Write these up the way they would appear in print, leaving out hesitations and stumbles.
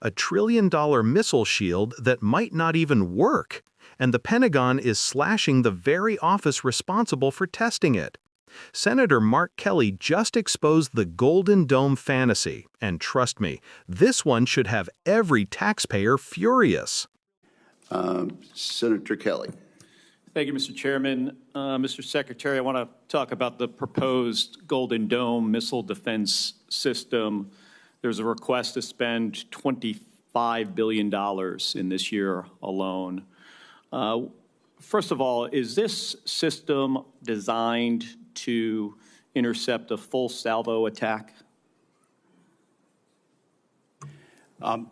a trillion-dollar missile shield that might not even work, and the Pentagon is slashing the very office responsible for testing it. Senator Mark Kelly just exposed the Golden Dome fantasy, and trust me, this one should have every taxpayer furious. Senator Kelly. Thank you, Mr. Chairman. Mr. Secretary, I want to talk about the proposed Golden Dome missile defense system. There's a request to spend $25 billion in this year alone. First of all, is this system designed to intercept a full salvo attack?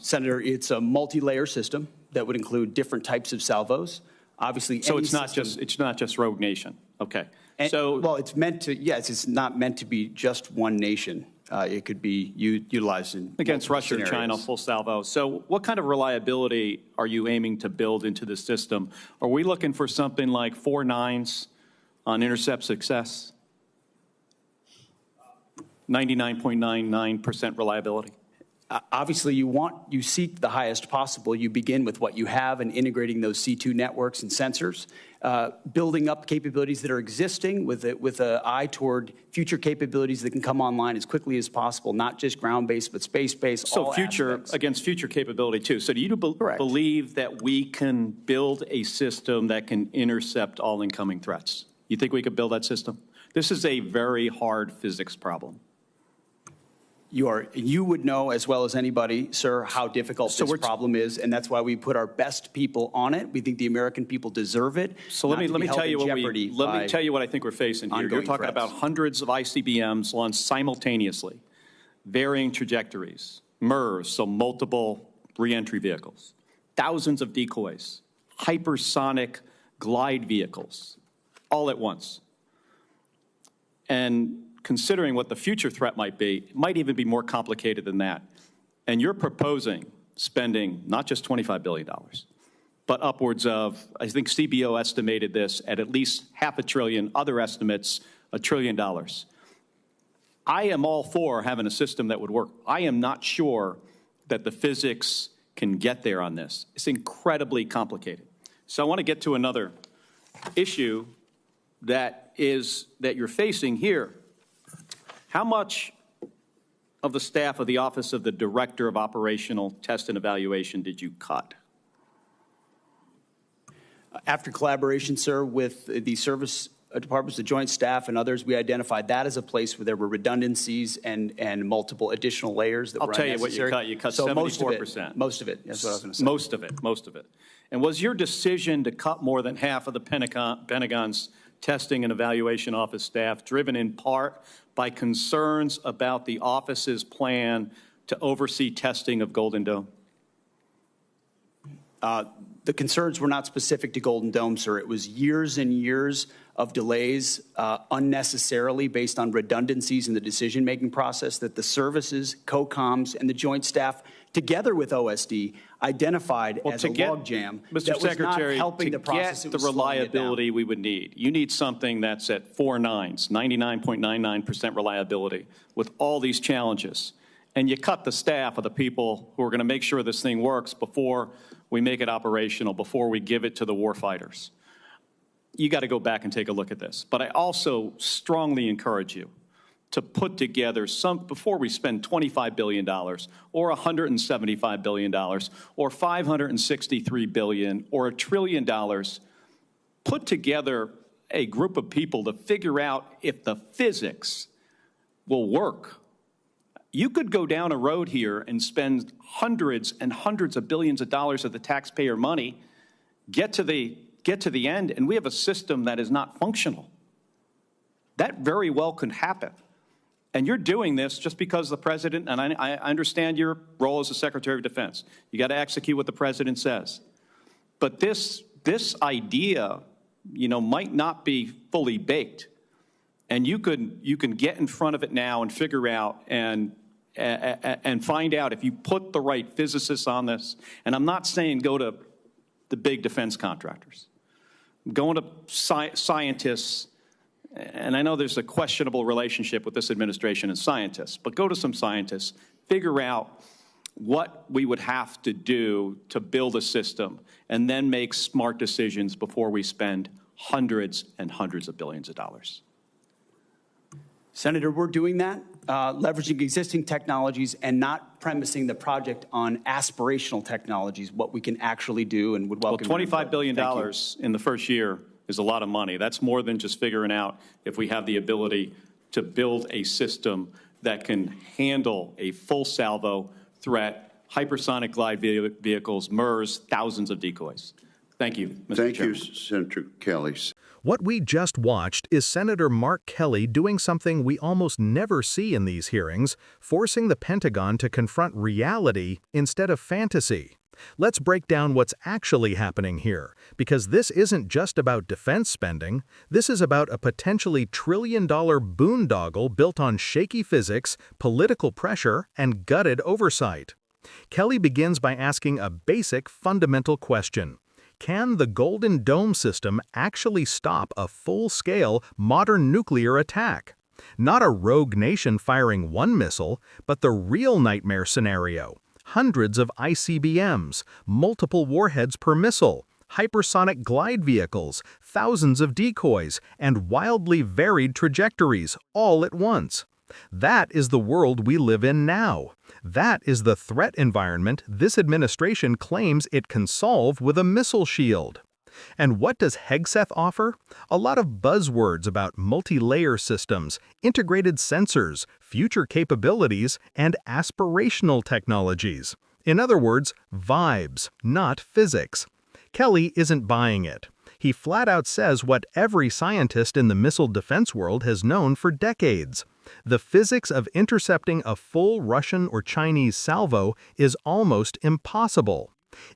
Senator, it's a multi-layer system that would include different types of salvos. Obviously, so it's not just Rogue Nation. Okay. Well, it's meant to. Yes, it's not meant to be just one nation. It could be utilized in against Russia scenarios. or China, full salvo. So, what kind of reliability are you aiming to build into the system? Are we looking for something like 4 nines on intercept success? 99.99% reliability. Obviously, you seek the highest possible. You begin with what you have and integrating those C2 networks and sensors, building up capabilities that are existing with an eye toward future capabilities that can come online as quickly as possible, not just ground-based, but space-based. So against future capability, too. So do you believe that we can build a system that can intercept all incoming threats? You think we could build that system? This is a very hard physics problem. You would know as well as anybody, sir, how difficult this problem is, and that's why we put our best people on it. We think the American people deserve it. So let me tell you what I think we're facing here. You're talking about hundreds of ICBMs launched simultaneously, varying trajectories, MIRVs, so multiple reentry vehicles, thousands of decoys, hypersonic glide vehicles, all at once. And considering what the future threat might be, it might even be more complicated than that. And you're proposing spending not just $25 billion, but upwards of, I think CBO estimated this at least $500 billion, other estimates $1 trillion. I am all for having a system that would work. I am not sure that the physics can get there on this. It's incredibly complicated. So I want to get to another issue that you're facing here. How much of the staff of the Office of the Director of Operational Test and Evaluation did you cut? After collaboration, sir, with the service departments, the Joint Staff, and others, we identified that as a place where there were redundancies and multiple additional layers that were unnecessary. I'll tell you what you cut. You cut so 74%. Most of it. That's what I was going to say. Most of it. And was your decision to cut more than half of the Pentagon's testing and evaluation office staff driven in part by concerns about the office's plan to oversee testing of Golden Dome? The concerns were not specific to Golden Dome, sir. It was years and years of delays unnecessarily based on redundancies in the decision-making process that the services, COCOMs, and the Joint Staff, together with OSD, identified as a logjam that was not helping the process. To get the reliability we would need, you need something that's at 4 nines, 99.99% reliability, with all these challenges. And you cut the staff of the people who are going to make sure this thing works before we make it operational, before we give it to the warfighters. You got to go back and take a look at this. But I also strongly encourage you to put together before we spend $25 billion or $175 billion or $563 billion or $1 trillion, put together a group of people to figure out if the physics will work. You could go down a road here and spend hundreds and hundreds of billions of dollars of the taxpayer money, get to the end, and we have a system that is not functional. That very well could happen. And you're doing this just because the president, and I understand your role as the Secretary of Defense. You got to execute what the president says. But this idea, might not be fully baked. And you can get in front of it now and figure out and find out if you put the right physicists on this. And I'm not saying go to the big defense contractors. I'm going to scientists. And I know there's a questionable relationship with this administration and scientists, but go to some scientists, figure out what we would have to do to build a system and then make smart decisions before we spend hundreds and hundreds of billions of dollars. Senator, we're doing that, leveraging existing technologies and not premising the project on aspirational technologies, what we can actually do, and would welcome. Well, $25 billion in the first year is a lot of money. That's more than just figuring out if we have the ability to build a system that can handle a full salvo threat, hypersonic glide vehicles, MERS, thousands of decoys. Thank you, Mr. Thank Chairman. you, Senator Kelly. What we just watched is Senator Mark Kelly doing something we almost never see in these hearings, forcing the Pentagon to confront reality instead of fantasy. Let's break down what's actually happening here, because this isn't just about defense spending. This is about a potentially trillion-dollar boondoggle built on shaky physics, political pressure, and gutted oversight. Kelly begins by asking a basic, fundamental question. Can the Golden Dome system actually stop a full-scale, modern nuclear attack? Not a rogue nation firing one missile, but the real nightmare scenario. Hundreds of ICBMs, multiple warheads per missile, hypersonic glide vehicles, thousands of decoys, and wildly varied trajectories, all at once. That is the world we live in now. That is the threat environment this administration claims it can solve with a missile shield. And what does Hegseth offer? A lot of buzzwords about multi-layer systems, integrated sensors, future capabilities, and aspirational technologies. In other words, vibes, not physics. Kelly isn't buying it. He flat out says what every scientist in the missile defense world has known for decades. The physics of intercepting a full Russian or Chinese salvo is almost impossible.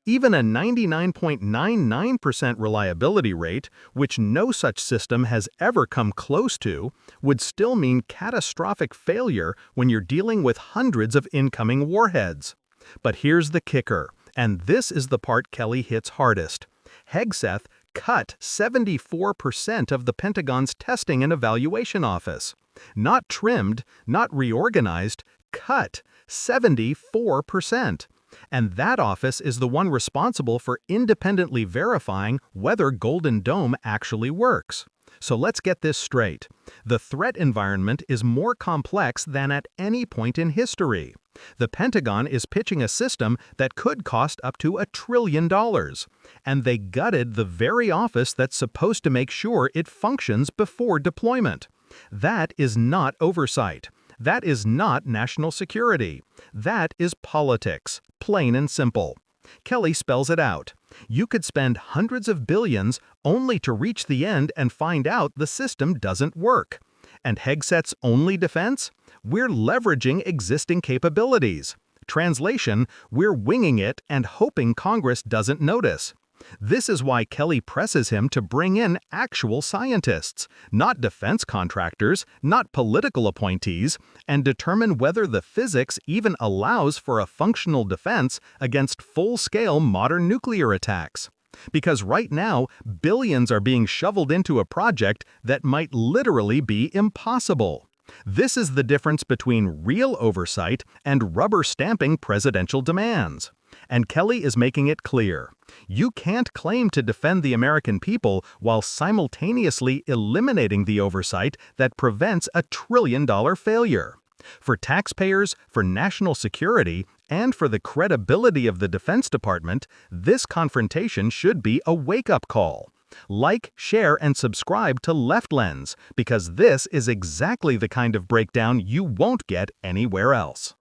Even a 99.99% reliability rate, which no such system has ever come close to, would still mean catastrophic failure when you're dealing with hundreds of incoming warheads. But here's the kicker, and this is the part Kelly hits hardest. Hegseth cut 74% of the Pentagon's testing and evaluation office. Not trimmed, not reorganized, cut 74%. And that office is the one responsible for independently verifying whether Golden Dome actually works. So let's get this straight. The threat environment is more complex than at any point in history. The Pentagon is pitching a system that could cost up to $1 trillion. And they gutted the very office that's supposed to make sure it functions before deployment. That is not oversight. That is not national security. That is politics, plain and simple. Kelly spells it out. You could spend hundreds of billions only to reach the end and find out the system doesn't work. And Hegseth's only defense? We're leveraging existing capabilities. Translation, we're winging it and hoping Congress doesn't notice. This is why Kelly presses him to bring in actual scientists, not defense contractors, not political appointees, and determine whether the physics even allows for a functional defense against full-scale modern nuclear attacks. Because right now, billions are being shoveled into a project that might literally be impossible. This is the difference between real oversight and rubber-stamping presidential demands. And Kelly is making it clear. You can't claim to defend the American people while simultaneously eliminating the oversight that prevents $1 trillion failure. For taxpayers, for national security, and for the credibility of the Defense Department, this confrontation should be a wake-up call. Like, share, and subscribe to Left Lens, because this is exactly the kind of breakdown you won't get anywhere else.